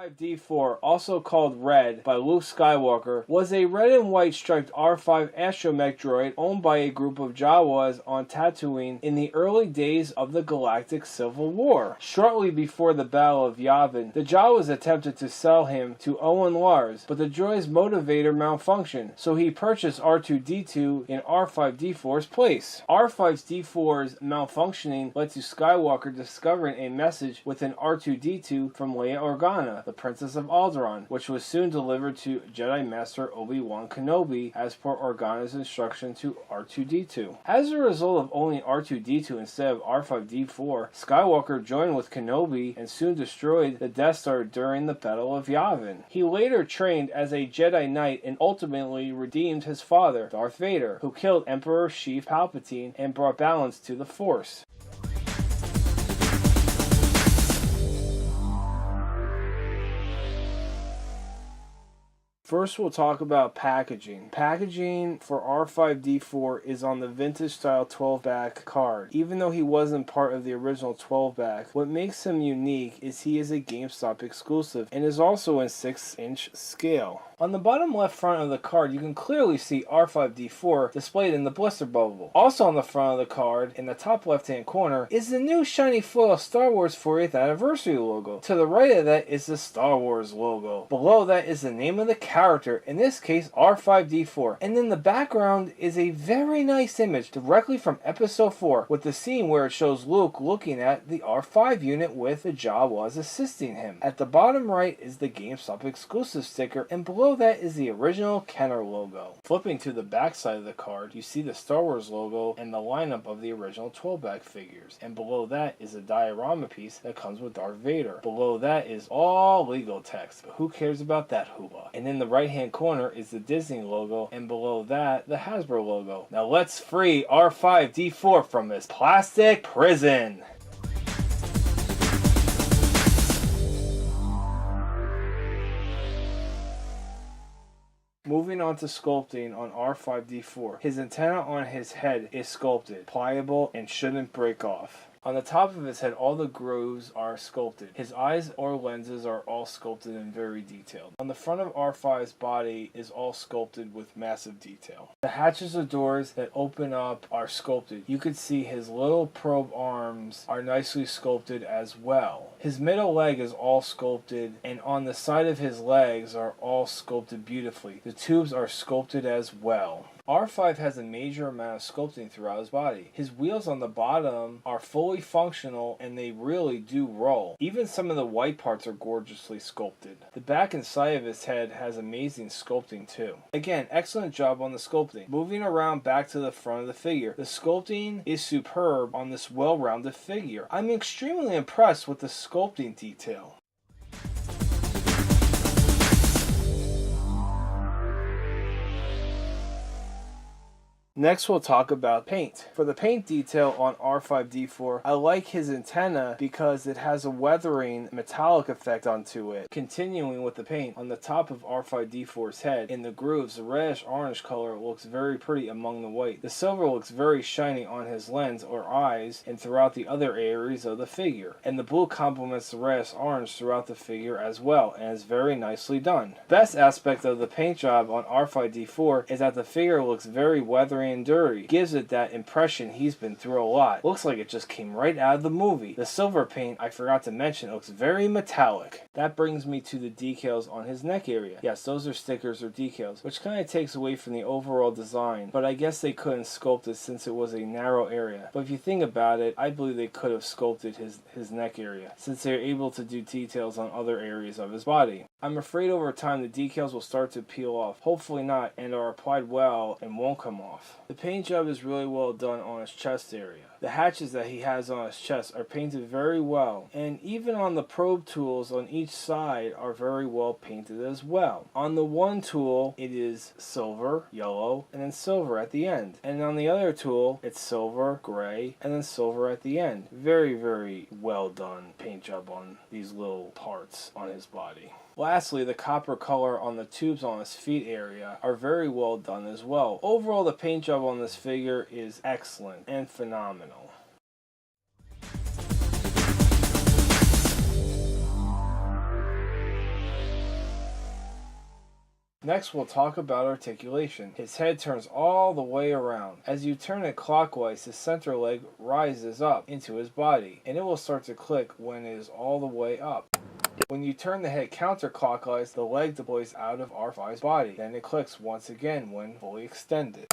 R5-D4, also called Red by Luke Skywalker, was a red and white striped R5 astromech droid owned by a group of Jawas on Tatooine in the early days of the Galactic Civil War. Shortly before the Battle of Yavin, the Jawas attempted to sell him to Owen Lars, but the droid's motivator malfunctioned, so he purchased R2-D2 in R5-D4's place. R5-D4's malfunctioning led to Skywalker discovering a message within R2-D2 from Leia Organa, the Princess of Alderaan, which was soon delivered to Jedi Master Obi-Wan Kenobi as per Organa's instruction to R2-D2. As a result of owning R2-D2 instead of R5-D4, Skywalker joined with Kenobi and soon destroyed the Death Star during the Battle of Yavin. He later trained as a Jedi Knight and ultimately redeemed his father, Darth Vader, who killed Emperor Sheev Palpatine and brought balance to the Force. First, we'll talk about packaging. Packaging for R5-D4 is on the vintage style 12-back card. Even though he wasn't part of the original 12-back, what makes him unique is he is a Gamestop exclusive and is also in 6-inch scale. On the bottom left front of the card, you can clearly see R5-D4 displayed in the blister bubble. Also on the front of the card, in the top left-hand corner, is the new shiny foil Star Wars 40th Anniversary logo. To the right of that is the Star Wars logo. Below that is the name of the character, in this case R5-D4. And in the background is a very nice image directly from Episode 4 with the scene where it shows Luke looking at the R5 unit with the Jawas assisting him. At the bottom right is the GameStop exclusive sticker, and below that is the original Kenner logo. Flipping to the back side of the card, you see the Star Wars logo and the lineup of the original 12-back figures. And below that is a diorama piece that comes with Darth Vader. Below that is all legal text, but who cares about that hooba? And in the right hand corner is the Disney logo, and below that the Hasbro logo. Now let's free R5-D4 from this plastic prison! Moving on to sculpting on R5-D4. His antenna on his head is sculpted, pliable, and shouldn't break off. On the top of his head, all the grooves are sculpted. His eyes or lenses are all sculpted and very detailed. On the front of R5's body is all sculpted with massive detail. The hatches of doors that open up are sculpted. You could see his little probe arms are nicely sculpted as well. His middle leg is all sculpted, and on the side of his legs are all sculpted beautifully. The tubes are sculpted as well. R5 has a major amount of sculpting throughout his body. His wheels on the bottom are fully functional and they really do roll. Even some of the white parts are gorgeously sculpted. The back and side of his head has amazing sculpting too. Again, excellent job on the sculpting. Moving around back to the front of the figure. The sculpting is superb on this well-rounded figure. I'm extremely impressed with the sculpting detail. Next, we'll talk about paint. For the paint detail on R5-D4, I like his antenna because it has a weathering metallic effect onto it. Continuing with the paint, on the top of R5-D4's head, in the grooves, the reddish orange color looks very pretty among the white. The silver looks very shiny on his lens or eyes and throughout the other areas of the figure. And the blue complements the reddish orange throughout the figure as well, and is very nicely done. Best aspect of the paint job on R5-D4 is that the figure looks very weathery and dirty. Gives it that impression he's been through a lot. Looks like it just came right out of the movie. The silver paint, I forgot to mention, looks very metallic. That brings me to the decals on his neck area. Yes, those are stickers or decals, which kind of takes away from the overall design, but I guess they couldn't sculpt it since it was a narrow area. But if you think about it, I believe they could have sculpted his neck area, since they're able to do details on other areas of his body. I'm afraid over time the decals will start to peel off. Hopefully not, and are applied well and won't come off. The paint job is really well done on his chest area. The hatches that he has on his chest are painted very well, and even on the probe tools on each side are very well painted as well. On the one tool, it is silver, yellow, and then silver at the end. And on the other tool, it's silver, gray, and then silver at the end. Very, very well done paint job on these little parts on his body. Lastly, the copper color on the tubes on his feet area are very well done as well. Overall, the paint job on this figure is excellent and phenomenal. Next, we'll talk about articulation. His head turns all the way around. As you turn it clockwise, his center leg rises up into his body, and it will start to click when it is all the way up. When you turn the head counterclockwise, the leg deploys out of R5's body. Then it clicks once again when fully extended.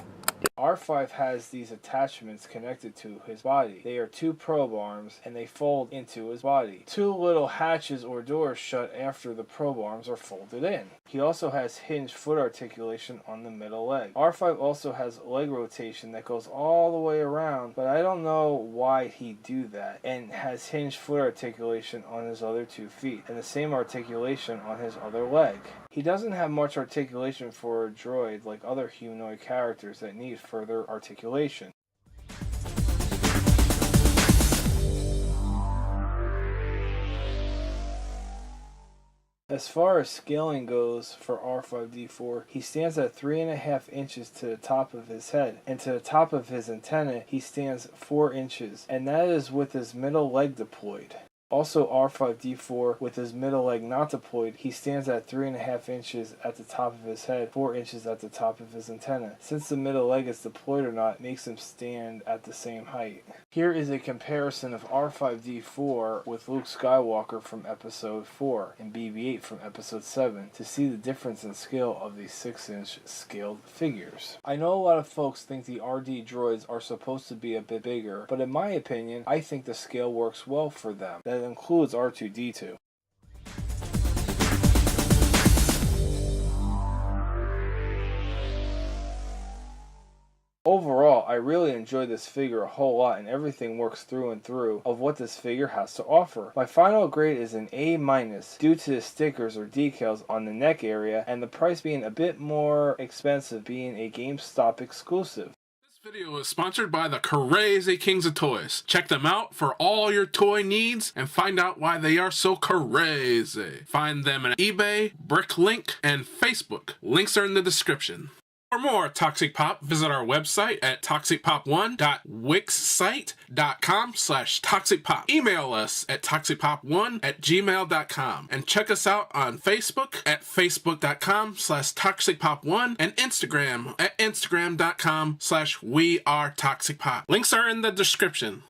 R5 has these attachments connected to his body. They are 2 probe arms and they fold into his body. 2 little hatches or doors shut after the probe arms are folded in. He also has hinged foot articulation on the middle leg. R5 also has leg rotation that goes all the way around, but I don't know why he'd do that, and has hinged foot articulation on his other 2 feet and the same articulation on his other leg. He doesn't have much articulation for a droid like other humanoid characters that need further articulation. As far as scaling goes for R5-D4, he stands at 3.5 inches to the top of his head, and to the top of his antenna he stands 4 inches, and that is with his middle leg deployed. Also, R5-D4, with his middle leg not deployed, he stands at 3.5 inches at the top of his head, 4 inches at the top of his antenna. Since the middle leg is deployed or not, makes him stand at the same height. Here is a comparison of R5-D4 with Luke Skywalker from Episode 4 and BB-8 from Episode 7 to see the difference in scale of these 6-inch scaled figures. I know a lot of folks think the RD droids are supposed to be a bit bigger, but in my opinion, I think the scale works well for them. That includes R2-D2. Overall, I really enjoyed this figure a whole lot, and everything works through and through of what this figure has to offer. My final grade is an A- due to the stickers or decals on the neck area and the price being a bit more expensive, being a Gamestop exclusive. This video is sponsored by the Crazy Kings of Toys. Check them out for all your toy needs and find out why they are so crazy. Find them on eBay, Bricklink, and Facebook. Links are in the description. For more Toxic Pop, visit our website at toxicpop1.wixsite.com/toxicpop. Email us at toxicpop1@gmail.com and check us out on Facebook at facebook.com/toxicpop1 and Instagram at instagram.com/wearetoxicpop. Links are in the description.